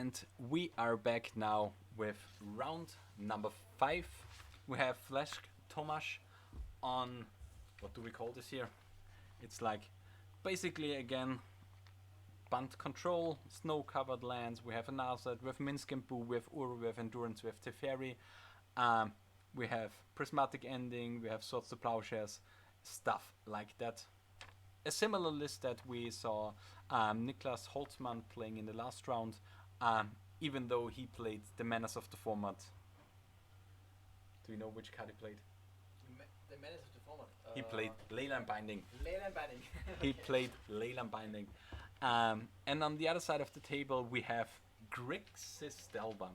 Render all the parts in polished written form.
And we are back now with round number 5. We have Vlcek, Tomasz on, what do we call this here? It's like basically again Bant control, snow covered lands. We have an Azad, we have Minsk and Boo, we have Uru, we have Endurance, we have Teferi, we have Prismatic Ending, we have Swords to Plowshares, stuff like that. A similar list that we saw Niklas Holzmann playing in the last round, even though he played the menace of the format. Do you know which card he played? The menace of the format. He played Leyland Binding. Leyland Binding. He played Leyland Binding. And on the other side of the table we have Grixis Delva.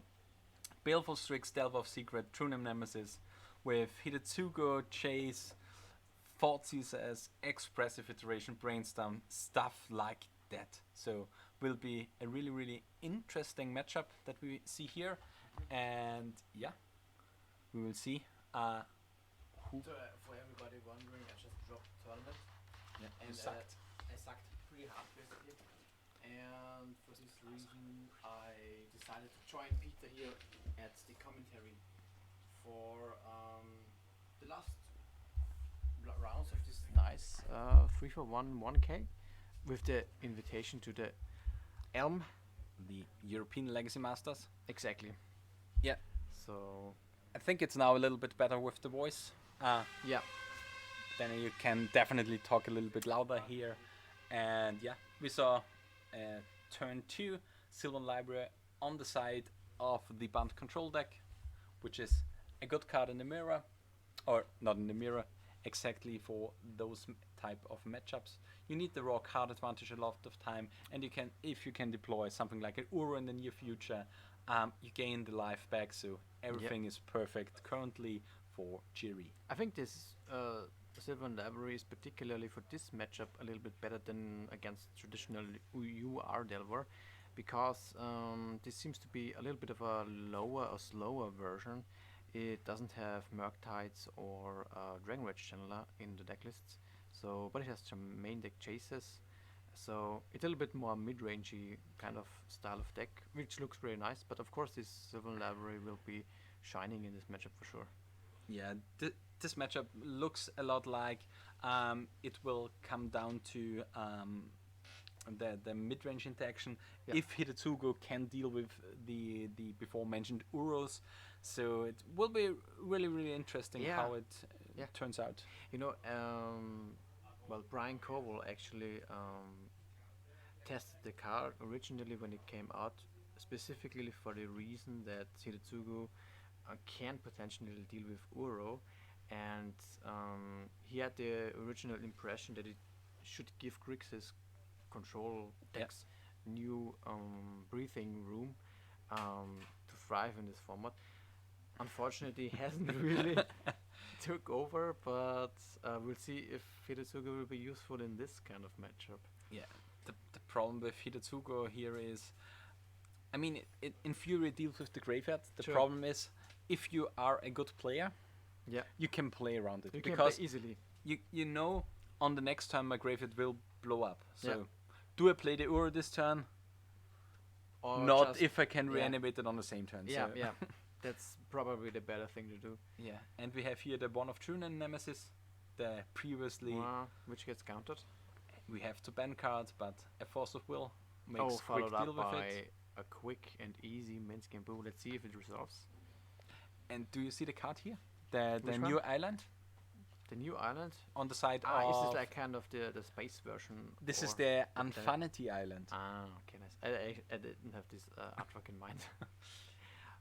Baleful Strix, Delva of Secret, Trunim Nemesis, with Hidetsugo, Chase, Thoughtseize as Expressive Iteration, Brainstorm, stuff like that. So will be a really interesting matchup that we see here, and yeah, we will see who. So for everybody wondering, I just dropped tournament. Yeah, and you sucked. I sucked pretty hard basically, and for this reason I decided to join Peter here at the commentary for the last rounds of this nice 3-for-1 1K with the invitation to the ELM. The European Legacy Masters. Exactly. Yeah. So I think it's now a little bit better with the voice. yeah, Then you can definitely talk a little bit louder here. And yeah, we saw turn 2 Sylvan Library on the side of the Bant control deck, which is a good card in the mirror, or not in the mirror, exactly for those type of matchups. You need the raw card advantage a lot of time, and you can, if you can deploy something like an Uro in the near future, you gain the life back, so everything is perfect currently for Jiri. I think this Sylvan Library is particularly for this matchup a little bit better than against traditional UR Delver, because this seems to be a little bit of a lower or slower version. It doesn't have Murktides or Dragon Rage Channeler in the deck lists, so but it has some main deck chases, so it's a little bit more mid-rangey kind of style of deck, which looks very nice. But of course, this Sylvan Library will be shining in this matchup for sure. Yeah, this matchup looks a lot like it will come down to the mid-range interaction. Yeah. If Hidetsugo can deal with the before mentioned Uros, so it will be really interesting Yeah. how it Yeah. turns out. You know, well, Brian Covell actually tested the card originally when it came out, specifically for the reason that Hidetsugu can potentially deal with Uro, and he had the original impression that it should give Grixis control decks new breathing room to thrive in this format. Unfortunately, it hasn't really took over, but we'll see if Hidetsugu will be useful in this kind of matchup. Yeah, the problem with Hidetsugo here is, I mean, in Fury deals with the graveyard. The Sure. problem is, if you are a good player, Yeah, you can play around it, you can because play easily. you know on the next turn my graveyard will blow up. So Yeah. do I play the Uro this turn? Or Not just- if I can yeah. reanimate it on the same turn. Yeah, so yeah. That's probably the better thing to do. yeah. And we have here the one of Trunan Nemesis, the previously Which gets countered. we have to ban card, but a Force of Will makes quick Followed deal up with by it. a quick and easy Minsk and Boo. Let's see if it resolves. And do you see the card here? The Which new one? island The new island? on the side Is of. this like kind of the space version? This is or the the Unfanity Island. okay, nice. I didn't have this artwork in mind.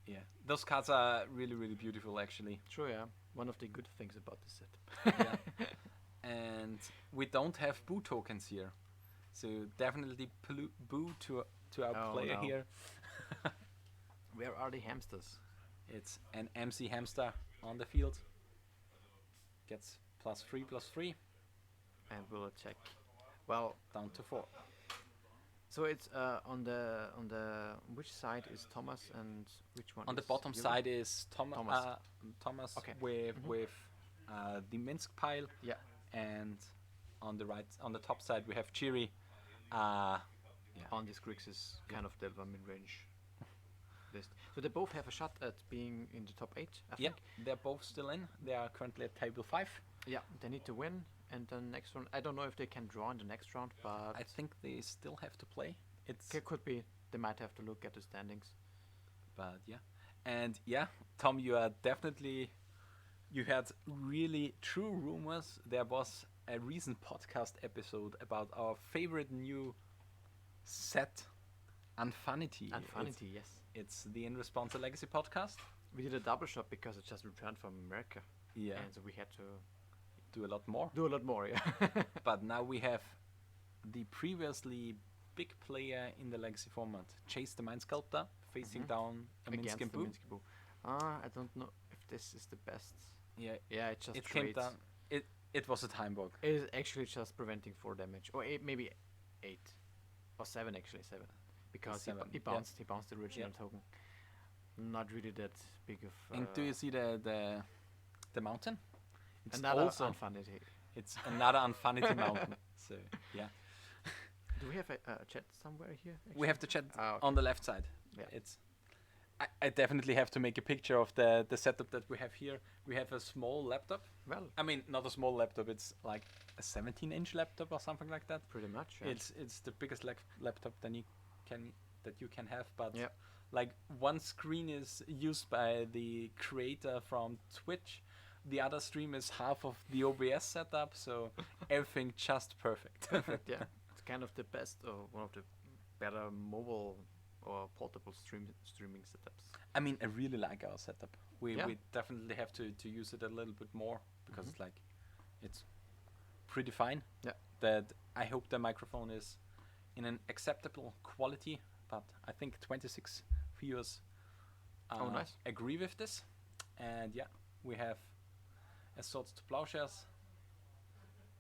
Yeah, those cards are really beautiful actually. True, yeah. One of the good things about this set. Yeah. And we don't have Boo tokens here, so definitely Boo to our Oh, player no. here. Where are the hamsters? It's an MC hamster on the field. Gets +3/+3 And we'll check. Well, down to 4. so it's on the which side is Thomas and which one? On the is bottom Jiri? side is Thomas. Thomas Okay. with Mhm. with the Minsk pile, Yeah. and on the top side we have Jiri. Yeah. On this Grixis kind of Delva mid-range list. So they both have a shot at being in the top 8, I Yeah, think. they're both still in. They are currently at table 5. Yeah, they need to win, and then next round. I don't know if they can draw in the next round, but I think they still have to play. It's could be. They might have to look at the standings. But yeah, and yeah, Tom, you are definitely. You had really true rumors. There was a recent podcast episode about our favorite new set, Unfunity. Unfunity, yes. It's the In Response to Legacy podcast. We did a double shot because it just returned from America. Yeah, And so we had to do a lot more. do a lot more, yeah. But now we have the previously big player in the Legacy format, Chase the Mind Sculptor, facing down a Against the Minskin Boo. Minsky Boo. I don't know if this is the best. Yeah, Yeah, it just it came trades. down. It was a time bug. It is actually just preventing 4 damage. Or maybe 8. Or 7 actually, 7. Because he 7, he yeah. bounced the original token. Not really that big of And do you see the mountain? It's another also Unfunity. it's another Unfunity mountain. So yeah, Do we have a chat somewhere here? we have the chat okay. on the left side. Yeah. It's. I definitely have to make a picture of the setup that we have here. We have a small laptop. Well, I mean, not a small laptop. It's like a 17-inch laptop or something like that. pretty much. Yeah. It's the biggest laptop that you can have. But Yeah. like one screen is used by the creator from Twitch. The other stream is half of the OBS setup, so everything just perfect. Perfect, yeah. It's kind of the best or one of the better mobile or portable streaming setups. I mean, I really like our setup. We Yeah. we definitely have to use it a little bit more because it's pretty fine. Yeah. That I hope the microphone is in an acceptable quality, but I think 26 viewers nice. agree with this. And yeah, we have Swords to Plowshares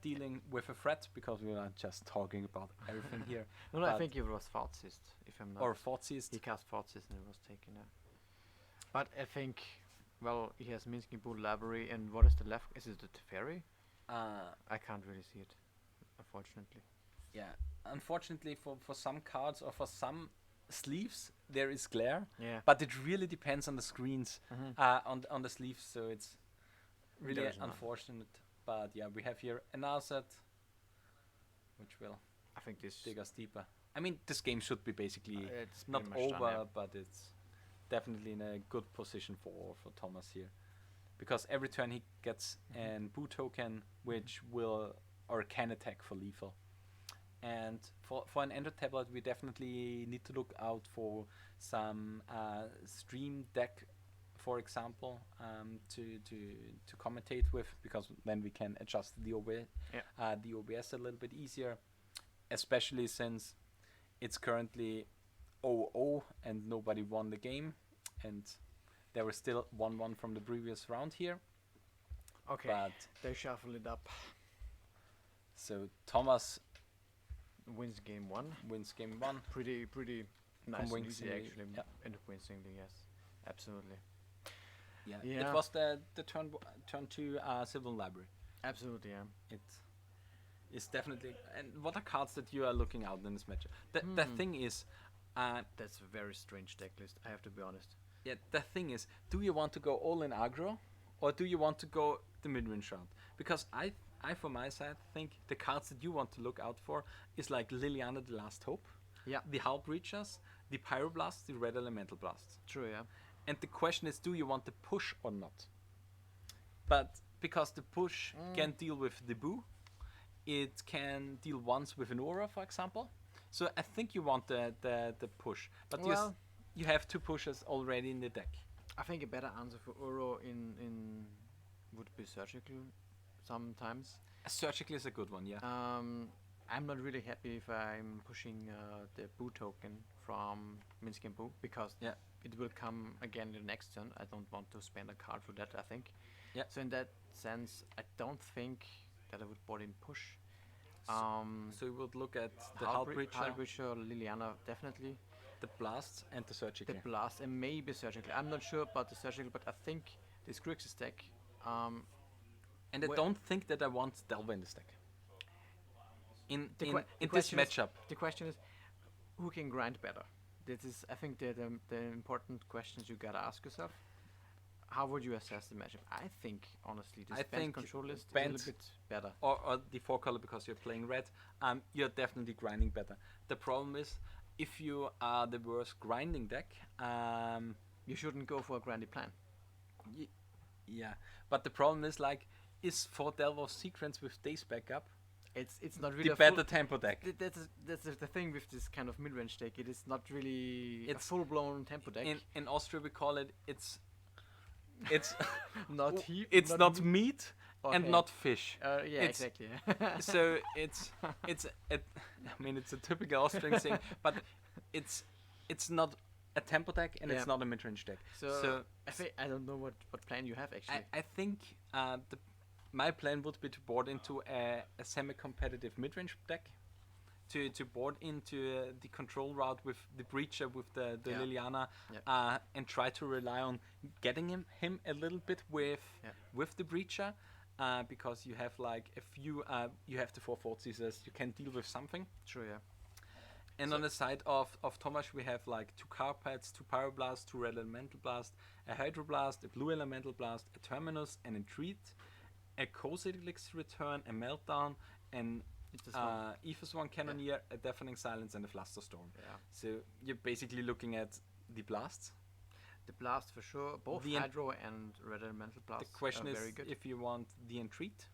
dealing with a threat because we are just talking about everything here. No, I But- think it was Fartsist, if I'm not. Or Thoughtsist. He cast Fartsist and it was taken out. But I think, well, he has Minsky Bull Library, and what is the left? Is it the Teferi? I can't really see it, unfortunately. Yeah, unfortunately for some cards or for some sleeves there is glare, Yeah. but it really depends on the screens Mhm. on the sleeves, so it's really There's none. unfortunate. But yeah, we have here another set which will I think this dig us deeper. I mean, this game should be basically it's not pretty much over, done, but it's definitely in a good position for Thomas here, because every turn he gets an Boo token which will or can attack for lethal. And for an Ender tablet, we definitely need to look out for some stream deck, for example, to commentate with, because then we can adjust the OBS a little bit easier, especially since it's currently 0-0 and nobody won the game, and there was still 1-1 from the previous round here. Okay. But They shuffle it up. so Thomas Wins game 1. wins game 1. Pretty nice and easy Convincingly, actually. yeah. Convincingly, yes. Absolutely. Yeah, Yeah. it was the turn 2 Civil Library. Absolutely, yeah. It is definitely. And what are cards that you are looking out in this matchup? The thing is, That's a very strange deck list, I have to be honest. yeah, the thing is, do you want to go all in aggro, or do you want to go the mid-range round? Because I for my side think the cards that you want to look out for is like Liliana the Last Hope, Yeah. the Hull Breachers, the Pyroblasts, the Red Elemental Blasts. True, yeah. And the question is, do you want the push or not? But because the push can deal with the Boo, it can deal once with an Aura, for example. So I think you want the push. But Well- you have two pushes already in the deck. I think a better answer for Uro in would be surgical sometimes. Surgical is a good one, yeah. I'm not really happy if I'm pushing the Boo token from Minsky and Boo, because Yeah. it will come again in the next turn. I don't want to spend a card for that, I think. Yeah. So in that sense, I don't think that I would board in push. So you would look at the Hull Breacher, Hullbreacher, Liliana, definitely. the Blasts, and the Surgical. The Blast, and maybe Surgical. I'm not sure about the Surgical, but I think this Grixis deck, And I Wh- don't think that I want Delver in this deck. In The in, que- the in this question is- matchup, the question is, who can grind better? this is, I think, the important questions you gotta ask yourself. How would you assess the matchup? I think, honestly, this I Bant think control list is a Bant- little bit better. or the 4 color because you're playing red, you're definitely grinding better. The problem is if you are the worst grinding deck, You shouldn't go for a grindy plan. y- yeah. But the problem is like, is 4 Delver sequence with days backup It's not really the a full, better tempo deck? that's the thing with this kind of mid-range deck. It is not really a It's- full-blown tempo deck. In Austria we call it it's not heap. it's not meat and Okay. not fish. Yeah, it's- exactly. So it's I mean it's a typical Austrian thing, but it's not a tempo deck and Yeah. it's not a mid-range deck. so I don't know what plan you have actually. I think my plan would be to board into a semi-competitive mid-range deck, to board into the control route with the Breacher, with the Yeah. Liliana, Yeah. and try to rely on getting him a little bit with the Breacher, because you have like a few, you have the 4 Fort Caesars, you can deal with something. True, yeah. And So- on the side of Tomasz, we have like 2 Carpads, 2 Pyroblasts, 2 Red Elemental Blast, a Hydroblast, a Blue Elemental Blast, a Terminus, an Entreat, a Kozilix Return, a Meltdown, an It's a swarm. Aether Cannoneer, a Deafening Silence, and a Flusterstorm. Yeah. So you're basically looking at the blasts. The blast for sure. Both The en- Hydro and Red Elemental Blast. The question are is very good. if you want the Entreat.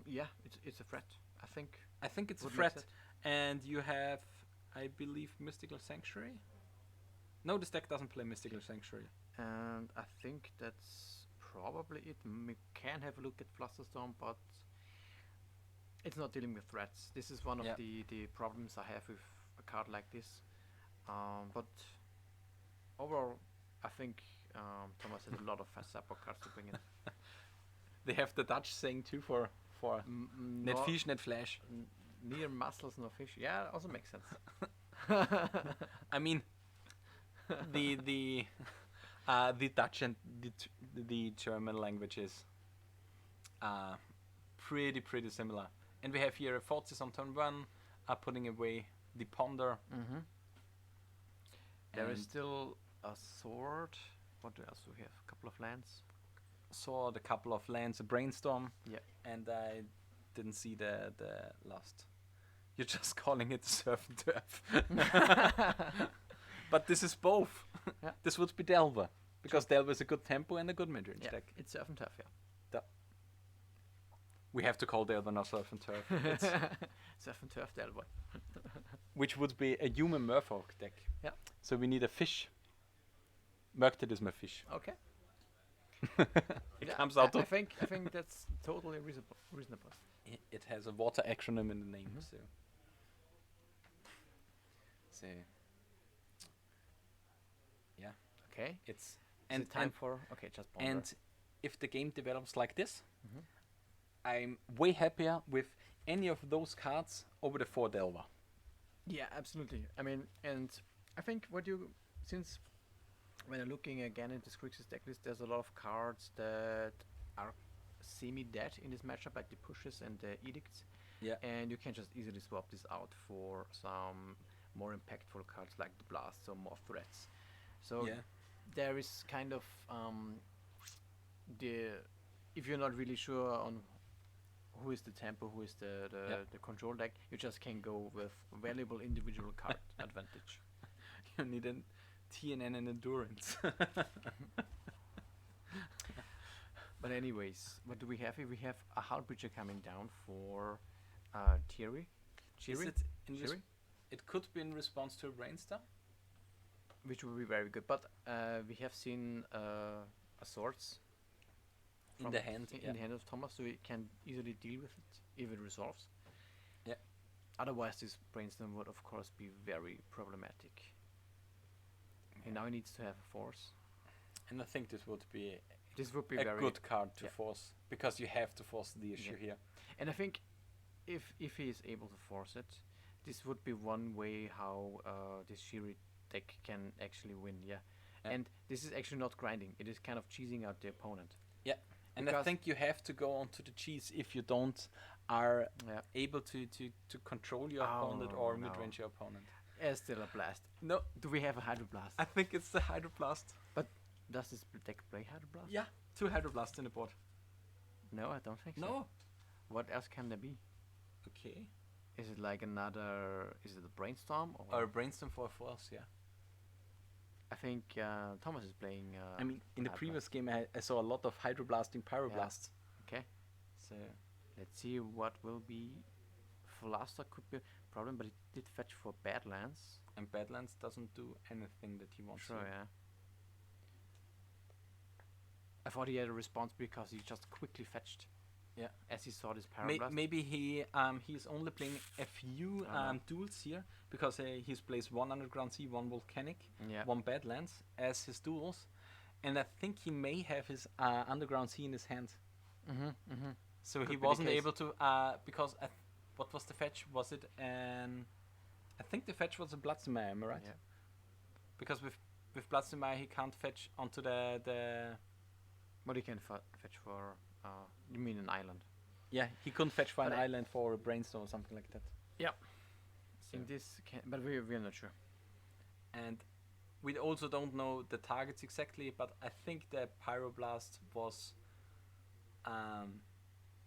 Yeah, it's a threat. I think. I think it's a Would make threat. And you have, I believe, Mystical Sanctuary. No, this deck doesn't play Mystical Sanctuary. And I think that's probably it. We can have a look at Flusterstorm, but it's not dealing with threats. This is one of Yeah. the problems I have with a card like this. But overall, I think Thomas has a lot of fast support cards to bring in. They have the Dutch saying too for net Nor- fish, net flash. Near muscles, no fish. Yeah, also makes sense. I mean, the Dutch and the German languages are pretty similar. And we have here a Forces on turn 1, putting away the Ponder. Mm-hmm. There is and still a sword. What else do we have? A couple of lands. Sword, a couple of lands, a Brainstorm. Yeah. And I didn't see the last. You're just calling it Surf and Turf. But this is both. Yeah. This would be Delver. Because Delver is a good tempo and a good mid-range Yeah, deck. it's surf and turf, yeah. We have to call Delver not Surf and Turf. It's, Surf and turf, Delboy. which would be a human Merfolk deck. Yeah. So we need a fish. Murktide is my fish. Okay. It Yeah, comes out I of... think that's totally reasonable. It has a water acronym in the name, Mhm. so yeah, Okay. it's And time for just ponder. and if the game develops like this, Mhm. I'm way happier with any of those cards over the 4 Delver. Yeah, absolutely. I mean, and I think since when you're looking again at this Grixis deck list, there's a lot of cards that are semi-dead in this matchup, like the pushes and the edicts. Yeah. And you can just easily swap this out for some more impactful cards like the blast, so more threats. So Yeah. there is kind of if you're not really sure on who is the tempo, who is the control deck, you just can go with valuable individual card advantage. You need a TNN and endurance. But anyways, what do we have here? We have a Hull Breacher coming down for Jiri. Is Jiri? it in Jiri? it could be in response to a Brainstorm. Which will be very good. But we have seen a Swords In from the hand, in the hand of Thomas, so we can easily deal with it if it resolves. Yeah. Otherwise, this Brainstorm would of course be very problematic. And now he needs to have a force. And I think this would be This would be a very good card to yeah. force, because you have to force the issue Yeah. here. And I think if he is able to force it, this would be one way how this Jiri deck can actually win. Yeah. Yeah. And this is actually not grinding. It is kind of cheesing out the opponent. And I Because- think you have to go onto the cheese if you don't are Yeah. able to control your Oh, opponent or no. mid-range your opponent. As Stellar Blast. No, Do we have a Hydroblast? I think it's the Hydroblast. But does this deck play Hydroblast? Yeah, 2 Hydroblasts in the board. No, I don't think so. No. What else can there be? Okay. Is it like another? Is it a Brainstorm or? Or Brainstorm for force, yeah. I think Thomas is playing. I mean, in the Hydroblast. previous game, I saw a lot of Hydroblasting Pyroblasts. Okay. So, Let's see what will be. Flaster could be a problem, but it did fetch for Badlands. and Badlands doesn't do anything that he wants Sure, to. yeah. I thought he had a response because he just quickly fetched. Yeah. As he saw this Pyroblast. Maybe he's only playing a few duels here because he plays 1 Underground Sea, 1 Volcanic, Yeah. 1 Badlands as his duels, and I think he may have his Underground Sea in his hand. So Could he be the wasn't case. able to because what was the fetch? Was it an? I think the fetch was a Bloodstone, am I right? Yeah. Because with Bloodstone he can't fetch onto the. What he can fetch for? You mean an island? Yeah, he couldn't fetch for an But I- island for a Brainstorm or something like that. Yep. So- In this, but we're not sure. And we also don't know the targets exactly, but I think the Pyroblast was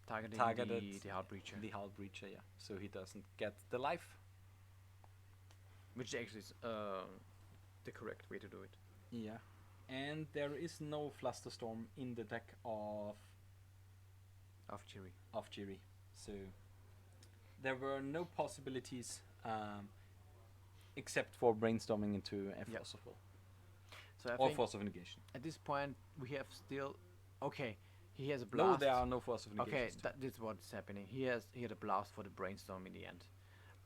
Targeting targeted the Heart Breacher, the Hull Breacher, yeah. So he doesn't get the life. which actually is the correct way to do it. Yeah. And there is no Flusterstorm in the deck of Jiri. So there were no possibilities except for brainstorming into a Yeah. Force of Will So I or think Force of Negation. at this point we have still. Okay, he has a No, blast. there are no Force of Negation. Okay, that's what's happening. He had a blast for the Brainstorm in the end.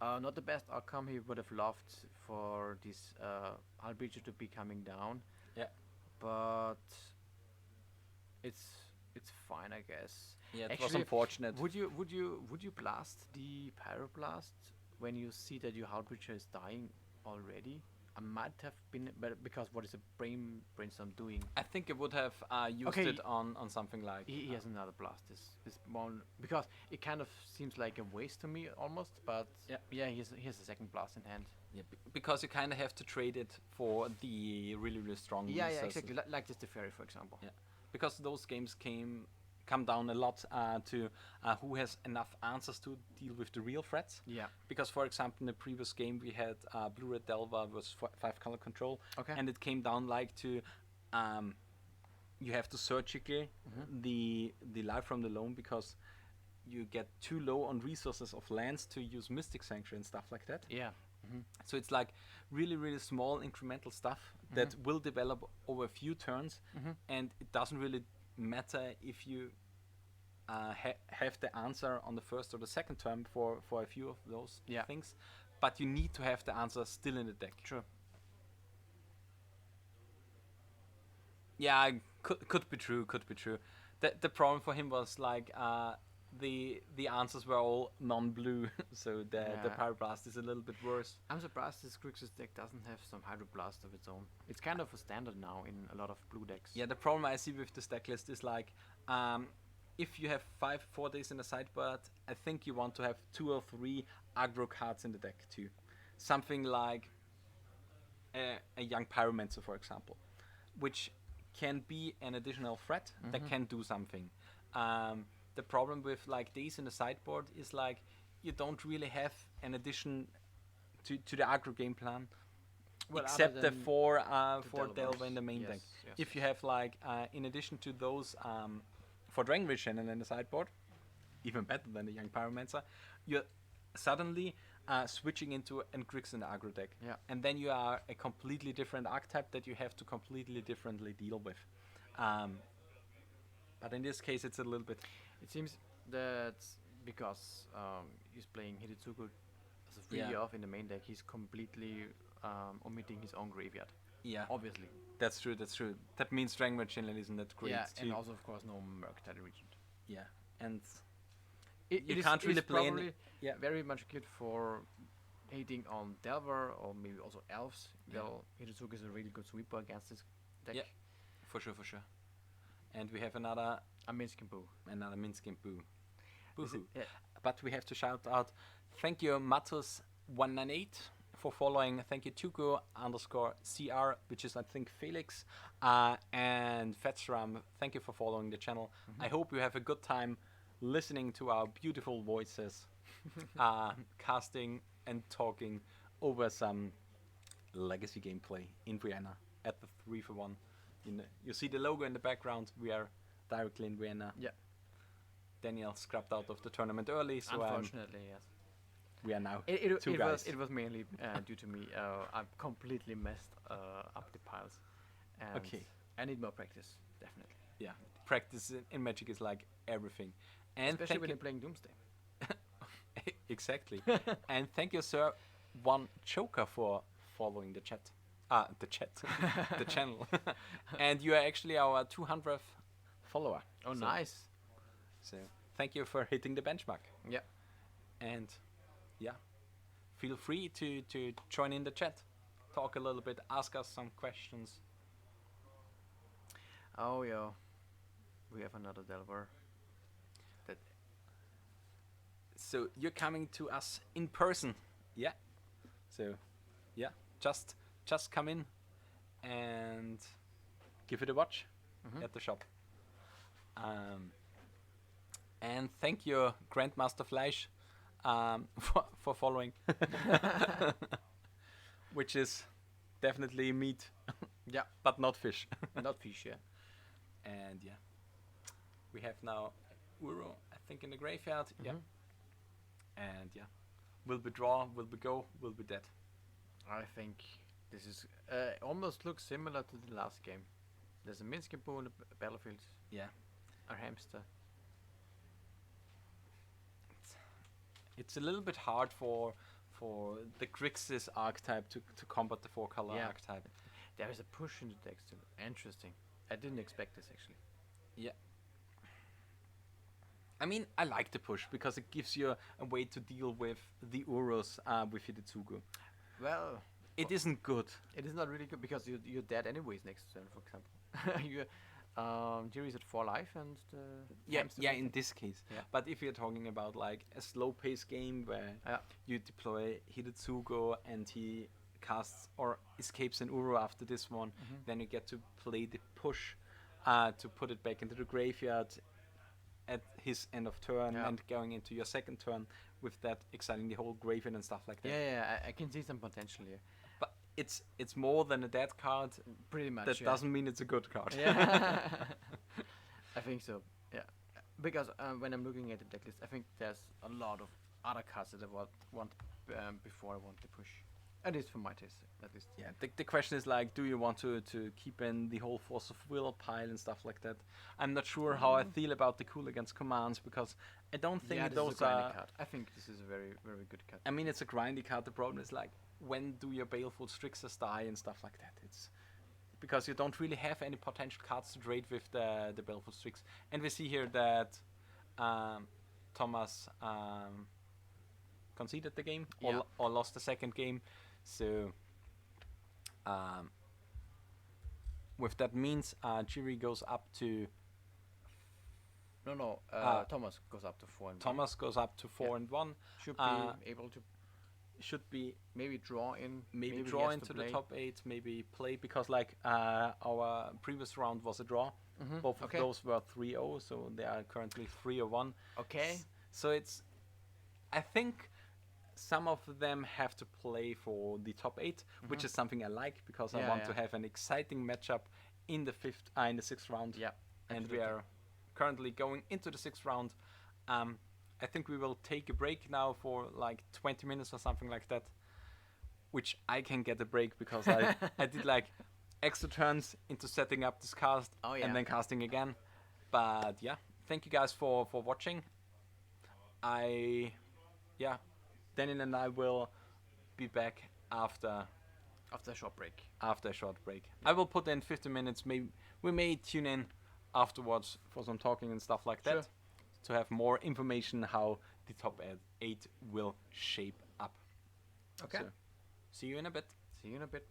Not the best outcome. He would have loved for this Hull Breacher to be coming down. Yeah. But it's fine, I guess. Yeah, it was Actually, unfortunate. Would you blast the Pyroblast when you see that your Hull Breacher is dying already? I might have been, but because what is a Brainstorm doing? I think it would have used Okay, it on something like He has another blast. This one because it kind of seems like a waste to me almost. But Yeah. he has a second blast in hand. yeah, because you kind of have to trade it for the really strong. Yeah, resources. exactly. Like this Teferi, for example. Yeah, because those games come down a lot to who has enough answers to deal with the real threats. Yeah. Because, for example, in the previous game we had Blue Red Delva was 5 color control, Okay. and it came down like to you have to surgically the life from the loam because you get too low on resources of lands to use Mystic Sanctuary and stuff like that. Yeah. So it's like really small incremental stuff that will develop over a few turns, and it doesn't really matter if you have the answer on the first or the second turn for a few of those Yeah. things, but you need to have the answer still in the deck. True. Yeah, could be true. The problem for him was like the answers were all non-blue, so the Yeah. Pyroblast is a little bit worse. I'm surprised this Grixis deck doesn't have some Hydroblast of its own. It's kind of a standard now in a lot of blue decks. Yeah, the problem I see with this deck list is like, if you have 4 days in the sideboard, I think you want to have 2 or 3 aggro cards in the deck too. Something like a young Pyromancer, for example, which can be an additional threat that can do something. The problem with like days in the sideboard is like you don't really have an addition to the aggro game plan. Well, Except other the than 4 Delvers. Delver in the main Yes, deck. yes, If you have like, in addition to those, for Dragonbridge Shannon in the sideboard, even better than the Young Pyromancer, you're suddenly switching into a Grixis in the aggro deck. Yeah. And then you are a completely different archetype that you have to completely differently deal with. But in this case, it's a little bit... It seems that because he's playing Hidetsugu as a 3 Yeah. off in the main deck, he's completely omitting his own graveyard. Yeah, Obviously. that's true. That means Dragonbridge Shannon isn't that great Yeah, too. and also of course no Murktide Regent. Yeah, and... It You is- can't really it's play any- probably yeah. very much good for hating on Delver or maybe also Elves. Yeah. Well, Hidetsugu is a really good sweeper against this deck. Yeah. For sure. And we have another A Minskin Boo. Minskin Boo. Is it- Boo-hoo. yeah. But we have to shout out, thank you Matus198 for following. Thank you Tuko_CR, which is I think Felix, and Fetsram. Thank you for following the channel. I hope you have a good time listening to our beautiful voices, casting and talking over some legacy gameplay in Vienna at the 3-for-1. You see the logo in the background. We are directly in Vienna. Yeah. Daniel scrapped out of the tournament early, so Unfortunately, yes. we are now It two guys. it was mainly due to me. I've completely messed up the piles. And Okay. I need more practice, definitely. Yeah, practice in Magic is like everything. And Especially thank when you- you're playing Doomsday. Exactly. And thank you, Sir One Joker, for following the chat. The chat. The channel. And you are actually our 200th follower. Oh, So- nice. So thank you for hitting the benchmark. Yeah. And yeah, feel free to join in the chat. Talk a little bit, ask us some questions. Oh, yeah. We have another Delver. So you're coming to us in person. Yeah. So yeah, just come in and give it a watch at the shop. And thank you, Grandmaster Fleisch, for following. Which is definitely meat, Yeah. but not fish. Not fish, yeah. And yeah, we have now Uro, I think, in the graveyard. Yeah. And yeah, will we draw, will we go, will we dead? I think this is almost looks similar to the last game. There's a Minsky Boo on the battlefield, Yeah. a hamster. It's a little bit hard for the Grixis archetype to combat the 4-color Yeah. archetype. There is a push in the deck still. Interesting. I didn't expect this actually. Yeah. I mean, I like the push because it gives you a way to deal with the Uros with Hidetsugu. Well, It isn't good. it is not really good because you're dead anyways next turn, for example. you Jiri's at 4 life and the Yeah, hamster yeah, will in take- this case. Yeah. But if you're talking about like a slow-paced game where Yeah. you deploy Hidetsugu and he casts or escapes an Uro after this one, then you get to play the push to put it back into the graveyard at his end of turn Yeah. and going into your second turn with that exiling the whole graveyard and stuff like that. Yeah, I can see some potential here. But it's more than a dead card. Pretty much. That yeah. doesn't mean it's a good card. Yeah. I think so. Yeah, because when I'm looking at the decklist, I think there's a lot of other cards that I want before I want to push. At least for my taste, at least. Yeah, the question is like, do you want to keep in the whole Force of Will pile and stuff like that? I'm not sure how I feel about the Cool Against Commands because I don't think Yeah, this those is a grindy are. card. I think this is a very, very good card. I mean, it's a grindy card. The problem is like, when do your Baleful Strixers die and stuff like that? It's because you don't really have any potential cards to trade with the Baleful Strix. And we see here that Thomas conceded the game Yeah. or lost the second game. So with that means Jiri goes up to No, Thomas goes up to 4 and Thomas goes up to 4 Yeah. and 1. 1. Should be able to Should be maybe draw in. maybe he draw has to into the play. top 8, maybe play because like our previous round was a draw. Both of Okay. those were 3-0, so they are currently 3-1. Okay. So it's, I think some of them have to play for the top 8, which is something I like because I Yeah, want to yeah. have an exciting matchup in the in the 6th round. Yeah. And we absolutely. are currently going into the 6th round. I think we will take a break now for like 20 minutes or something like that, which I can get a break because I did like extra turns into setting up this cast Oh, yeah. and then casting again. But yeah, thank you guys for watching. Daniel and I will be back after After a short break. a short break. I will put in 15 minutes. Maybe we may tune in afterwards for some talking and stuff like that Sure. to have more information how the top 8 will shape up. Okay. So, see you in a bit. See you in a bit.